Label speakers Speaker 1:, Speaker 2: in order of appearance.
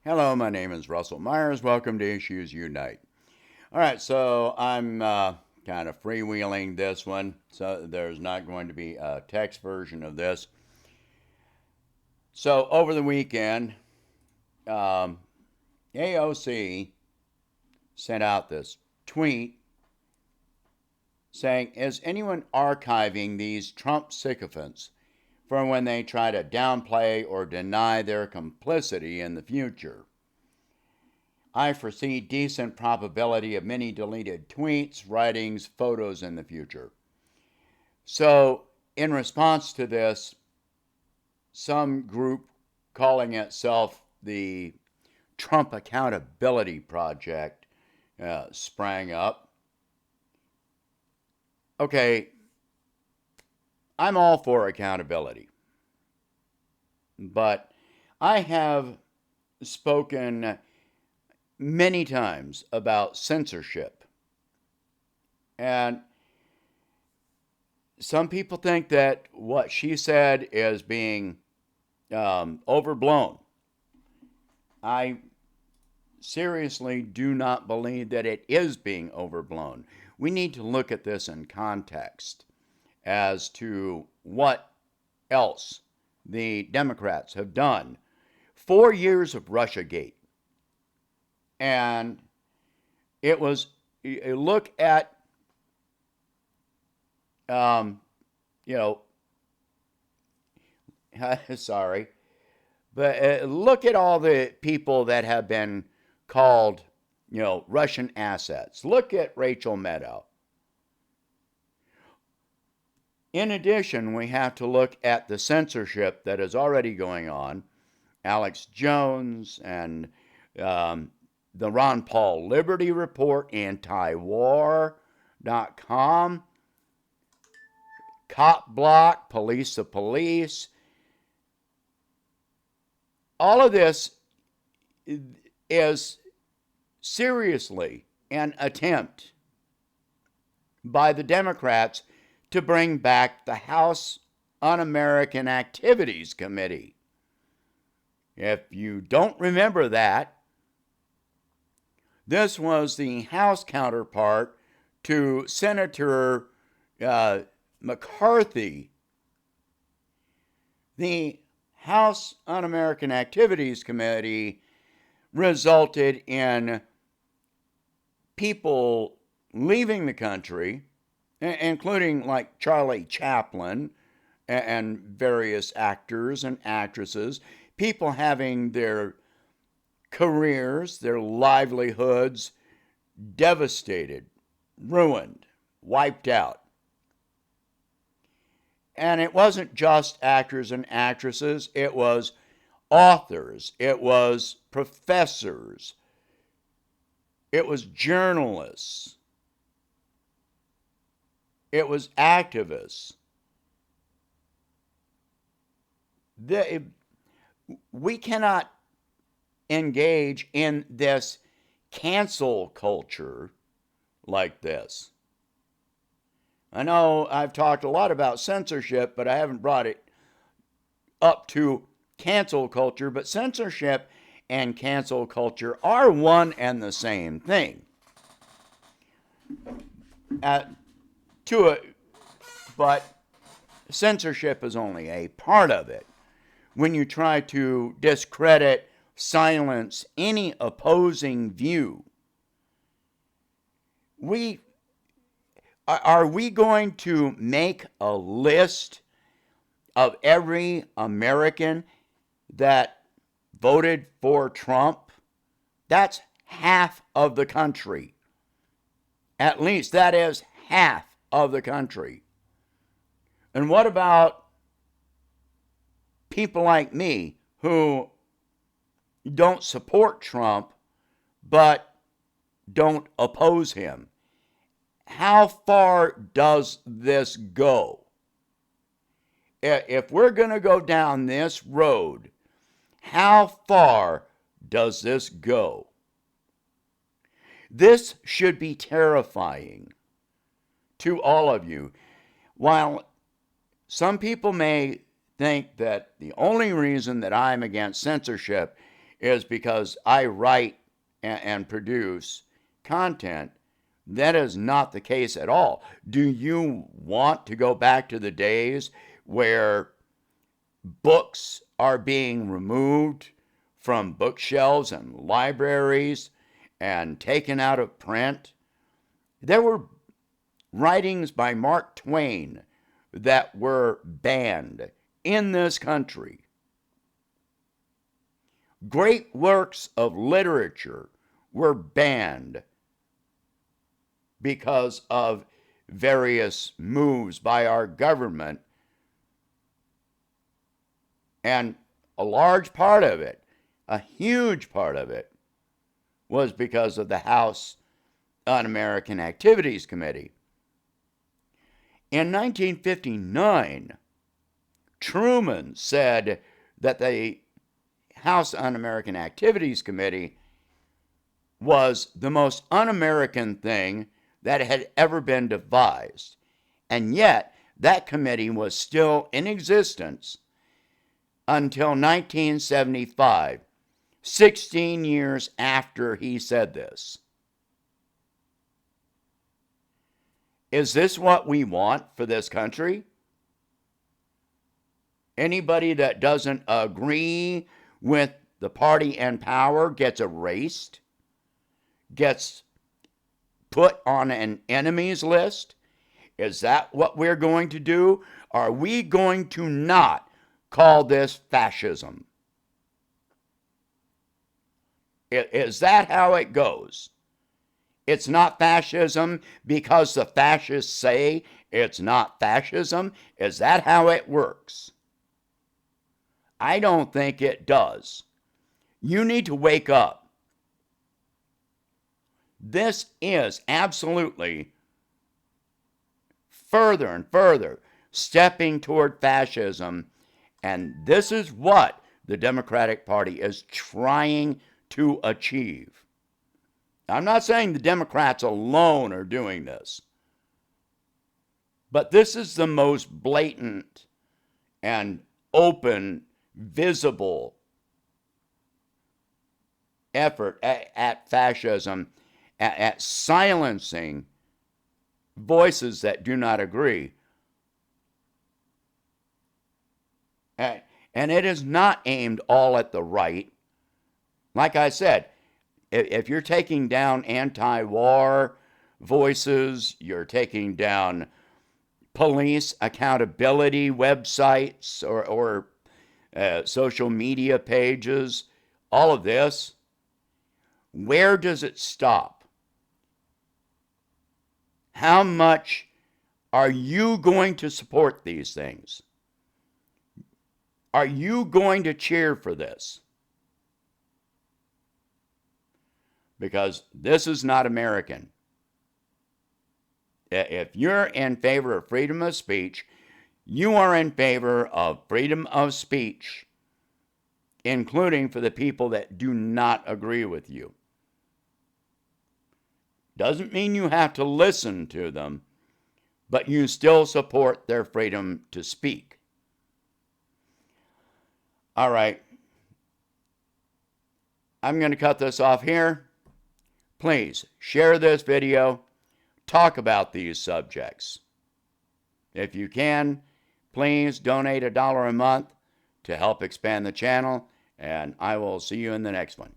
Speaker 1: Hello, my name is Russell Myers. Welcome to Issues Unite. All right, so I'm kind of freewheeling this one, so there's not going to be a text version of this. So over the weekend, AOC sent out this tweet saying, "Is anyone archiving these Trump sycophants for when they try to downplay or deny their complicity in the future? I foresee decent probability of many deleted tweets, writings, photos in the future." So, in response to this, some group calling itself the Trump Accountability Project sprang up. Okay, I'm all for accountability, but I have spoken many times about censorship. And some people think that what she said is being overblown. I seriously do not believe that it is being overblown. We need to look at this in context as to what else the Democrats have done. 4 years of Russiagate. And it was, look at, you know, sorry, but look at all the people that have been called, Russian assets. Look at Rachel Maddow. In addition, we have to look at the censorship that is already going on. Alex Jones and the Ron Paul Liberty Report, antiwar.com, Cop Block, Police the Police. All of this is seriously an attempt by the Democrats to bring back the House Un-American Activities Committee. If you don't remember that, this was the House counterpart to Senator McCarthy. The House Un-American Activities Committee resulted in people leaving the country, including like Charlie Chaplin and various actors and actresses, people having their careers, their livelihoods devastated, ruined, wiped out. And it wasn't just actors and actresses, it was authors, it was professors, it was journalists, it was activists. We cannot engage in this cancel culture like this. I know I've talked a lot about censorship, but I haven't brought it up to cancel culture. But censorship and cancel culture are one and the same thing. But censorship is only a part of it. When you try to discredit, silence any opposing view, are we going to make a list of every American that voted for Trump? That's half of the country. At least that is half of the country. And what about people like me who don't support Trump but don't oppose him? How far does this go? If we're going to go down this road, how far does this go? This should be terrifying to all of you. While some people may think that the only reason that I'm against censorship is because I write and produce content. That is not the case at all. Do you want to go back to the days where books are being removed from bookshelves and libraries and taken out of print? There were writings by Mark Twain that were banned in this country. Great works of literature were banned because of various moves by our government. And a large part of it, a huge part of it, was because of the House Un-American Activities Committee. In 1959, Truman said that the House Un-American Activities Committee was the most un-American thing that had ever been devised. And yet, that committee was still in existence until 1975, 16 years after he said this. Is this what we want for this country? Anybody that doesn't agree with the party in power gets erased, gets put on an enemies list? Is that what we're going to do? Are we going to not call this fascism? Is that how it goes? It's not fascism because the fascists say it's not fascism? Is that how it works? I don't think it does. You need to wake up. This is absolutely further and further stepping toward fascism, and this is what the Democratic Party is trying to achieve. I'm not saying the Democrats alone are doing this, but this is the most blatant and open, visible effort at fascism, at silencing voices that do not agree. And it is not aimed all at the right. Like I said, if you're taking down anti-war voices, you're taking down police accountability websites or social media pages, all of this, where does it stop? How much are you going to support these things? Are you going to cheer for this? Because this is not American. If you're in favor of freedom of speech, you are in favor of freedom of speech, including for the people that do not agree with you. Doesn't mean you have to listen to them, but you still support their freedom to speak. All right. I'm going to cut this off here. Please share this video. Talk about these subjects. If you can, please donate $1 a month to help expand the channel, and I will see you in the next one.